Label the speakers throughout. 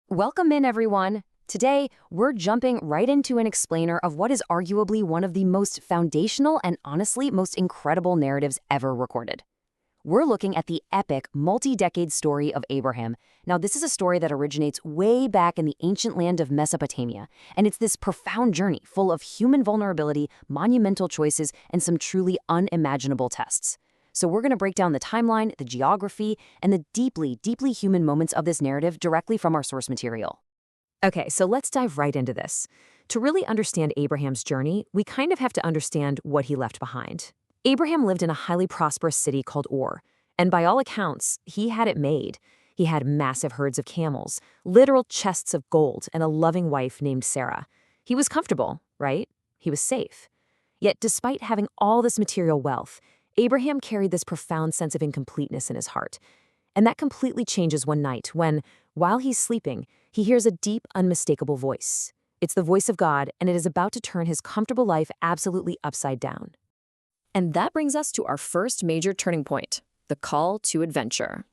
Speaker 1: Welcome in, everyone. Today, we're jumping right into an explainer of what is arguably one of the most foundational and honestly most incredible narratives ever recorded. We're looking at the epic, multi-decade story of Abraham. Now, this is a story that originates way back in the ancient land of Mesopotamia, and it's this profound journey full of human vulnerability, monumental choices, and some truly unimaginable tests. So we're going to break down the timeline, the geography, and the deeply, deeply human moments of this narrative directly from our source material. Okay, so let's dive right into this. To really understand Abraham's journey, we kind of have to understand what he left behind. Abraham lived in a highly prosperous city called Ur, and by all accounts, he had it made. He had massive herds of camels, literal chests of gold, and a loving wife named Sarah. He was comfortable, right? He was safe. Yet despite having all this material wealth, Abraham carried this profound sense of incompleteness in his heart. And that completely changes one night when, while he's sleeping, he hears a deep, unmistakable voice. It's the voice of God, and it is about to turn his comfortable life absolutely upside down. And that brings us to our first major turning point, the call to adventure.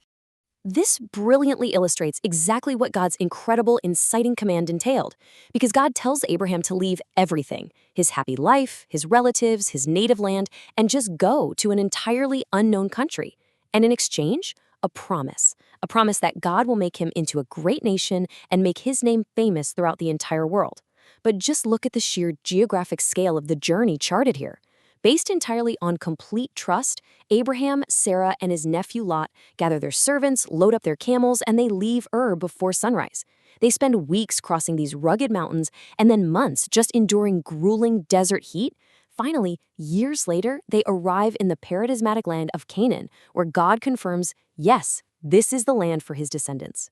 Speaker 1: This brilliantly illustrates exactly what God's incredible, inciting command entailed, because God tells Abraham to leave everything, his happy life, his relatives, his native land, and just go to an entirely unknown country. And in exchange, a promise that God will make him into a great nation and make his name famous throughout the entire world. But just look at the sheer geographic scale of the journey charted here. Based entirely on complete trust, Abraham, Sarah, and his nephew Lot gather their servants, load up their camels, and they leave Ur before sunrise. They spend weeks crossing these rugged mountains and then months just enduring grueling desert heat. Finally, years later, they arrive in the paradigmatic land of Canaan, where God confirms, yes, this is the land for his descendants.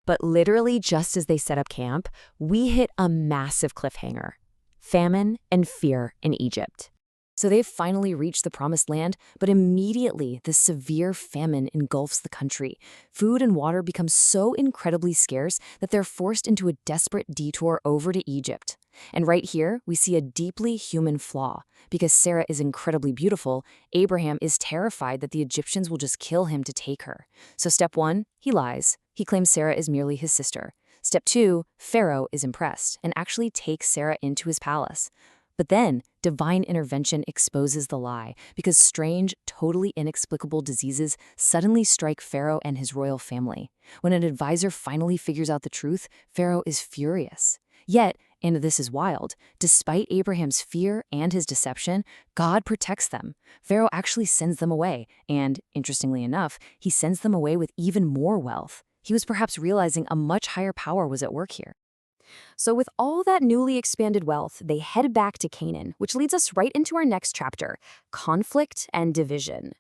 Speaker 1: But literally just as they set up camp, we hit a massive cliffhanger: famine and fear in Egypt. So they've finally reached the promised land, but immediately the severe famine engulfs the country. Food and water become so incredibly scarce that they're forced into a desperate detour over to Egypt. And right here, we see a deeply human flaw. Because Sarah is incredibly beautiful, Abraham is terrified that the Egyptians will just kill him to take her. So step one, he lies. He claims Sarah is merely his sister. Step two, Pharaoh is impressed and actually takes Sarah into his palace. But then, divine intervention exposes the lie, because strange, totally inexplicable diseases suddenly strike Pharaoh and his royal family. When an advisor finally figures out the truth, Pharaoh is furious. Yet, and this is wild, despite Abraham's fear and his deception, God protects them. Pharaoh actually sends them away, and, interestingly enough, he sends them away with even more wealth. He was perhaps realizing a much higher power was at work here. So with all that newly expanded wealth, they head back to Canaan, which leads us right into our next chapter, conflict and division.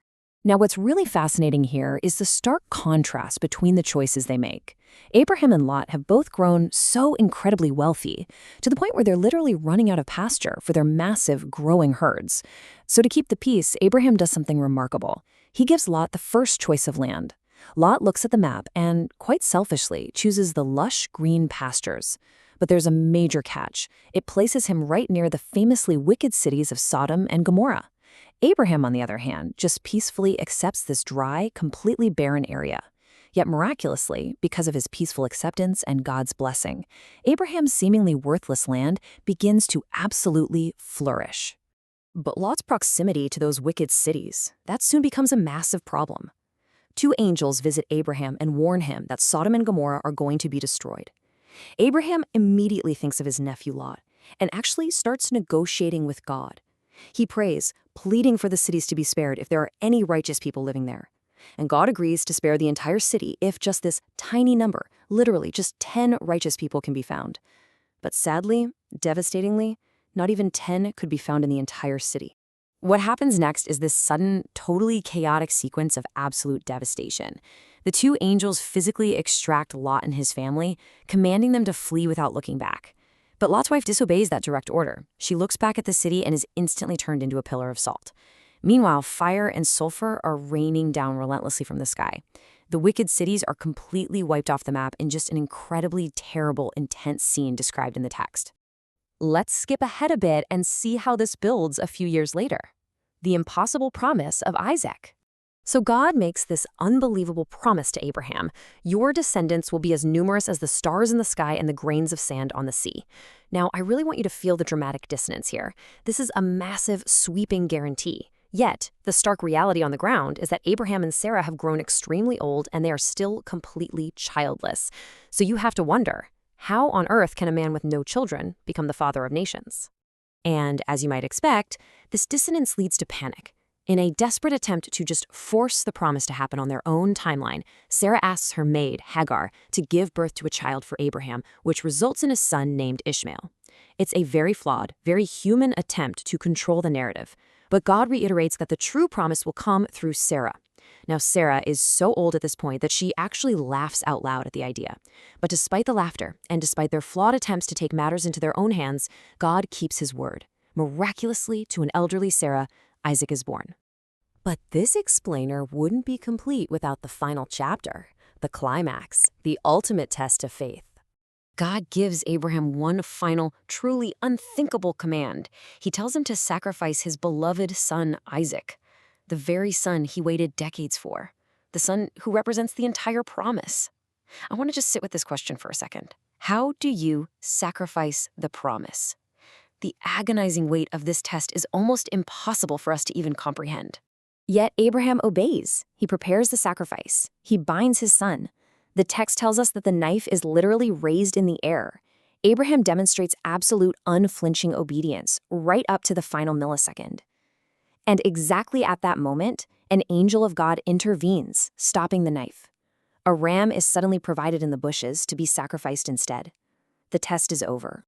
Speaker 1: Now, what's really fascinating here is the stark contrast between the choices they make. Abraham and Lot have both grown so incredibly wealthy, to the point where they're literally running out of pasture for their massive, growing herds. So to keep the peace, Abraham does something remarkable. He gives Lot the first choice of land. Lot looks at the map and, quite selfishly, chooses the lush green pastures. But there's a major catch. It places him right near the famously wicked cities of Sodom and Gomorrah. Abraham, on the other hand, just peacefully accepts this dry, completely barren area. Yet miraculously, because of his peaceful acceptance and God's blessing, Abraham's seemingly worthless land begins to absolutely flourish. But Lot's proximity to those wicked cities, that soon becomes a massive problem. Two angels visit Abraham and warn him that Sodom and Gomorrah are going to be destroyed. Abraham immediately thinks of his nephew Lot and actually starts negotiating with God. He prays, pleading for the cities to be spared if there are any righteous people living there. And God agrees to spare the entire city if just this tiny number, literally just 10 righteous people, can be found. But sadly, devastatingly, not even 10 could be found in the entire city. What happens next is this sudden, totally chaotic sequence of absolute devastation. The two angels physically extract Lot and his family, commanding them to flee without looking back. But Lot's wife disobeys that direct order. She looks back at the city and is instantly turned into a pillar of salt. Meanwhile, fire and sulfur are raining down relentlessly from the sky. The wicked cities are completely wiped off the map in just an incredibly terrible, intense scene described in the text. Let's skip ahead a bit and see how this builds a few years later. The impossible promise of Isaac. So God makes this unbelievable promise to Abraham. Your descendants will be as numerous as the stars in the sky and the grains of sand on the sea. Now, I really want you to feel the dramatic dissonance here. This is a massive, sweeping guarantee. Yet, the stark reality on the ground is that Abraham and Sarah have grown extremely old and they are still completely childless. So you have to wonder, how on earth can a man with no children become the father of nations? And as you might expect, this dissonance leads to panic. In a desperate attempt to just force the promise to happen on their own timeline, Sarah asks her maid, Hagar, to give birth to a child for Abraham, which results in a son named Ishmael. It's a very flawed, very human attempt to control the narrative. But God reiterates that the true promise will come through Sarah. Now, Sarah is so old at this point that she actually laughs out loud at the idea. But despite the laughter, and despite their flawed attempts to take matters into their own hands, God keeps his word. Miraculously, to an elderly Sarah, Isaac is born. But this explainer wouldn't be complete without the final chapter, the climax, the ultimate test of faith. God gives Abraham one final, truly unthinkable command. He tells him to sacrifice his beloved son, Isaac, the very son he waited decades for, the son who represents the entire promise. I want to just sit with this question for a second. How do you sacrifice the promise? The agonizing weight of this test is almost impossible for us to even comprehend. Yet Abraham obeys. He prepares the sacrifice. He binds his son. The text tells us that the knife is literally raised in the air. Abraham demonstrates absolute unflinching obedience right up to the final millisecond. And exactly at that moment, an angel of God intervenes, stopping the knife. A ram is suddenly provided in the bushes to be sacrificed instead. The test is over.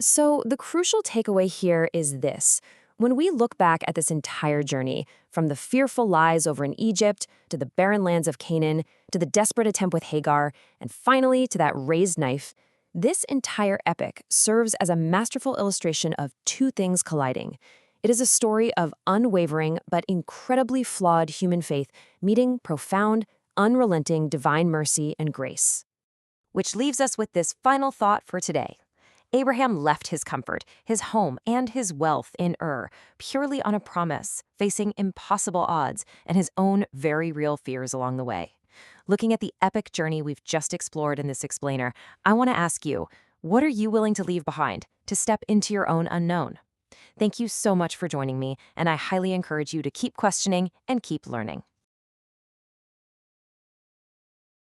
Speaker 1: So the crucial takeaway here is this. When we look back at this entire journey, from the fearful lies over in Egypt, to the barren lands of Canaan, to the desperate attempt with Hagar, and finally to that raised knife, this entire epic serves as a masterful illustration of two things colliding. It is a story of unwavering but incredibly flawed human faith meeting profound, unrelenting divine mercy and grace. Which leaves us with this final thought for today. Abraham left his comfort, his home, and his wealth in Ur, purely on a promise, facing impossible odds and his own very real fears along the way. Looking at the epic journey we've just explored in this explainer, I want to ask you, what are you willing to leave behind to step into your own unknown? Thank you so much for joining me, and I highly encourage you to keep questioning and keep learning.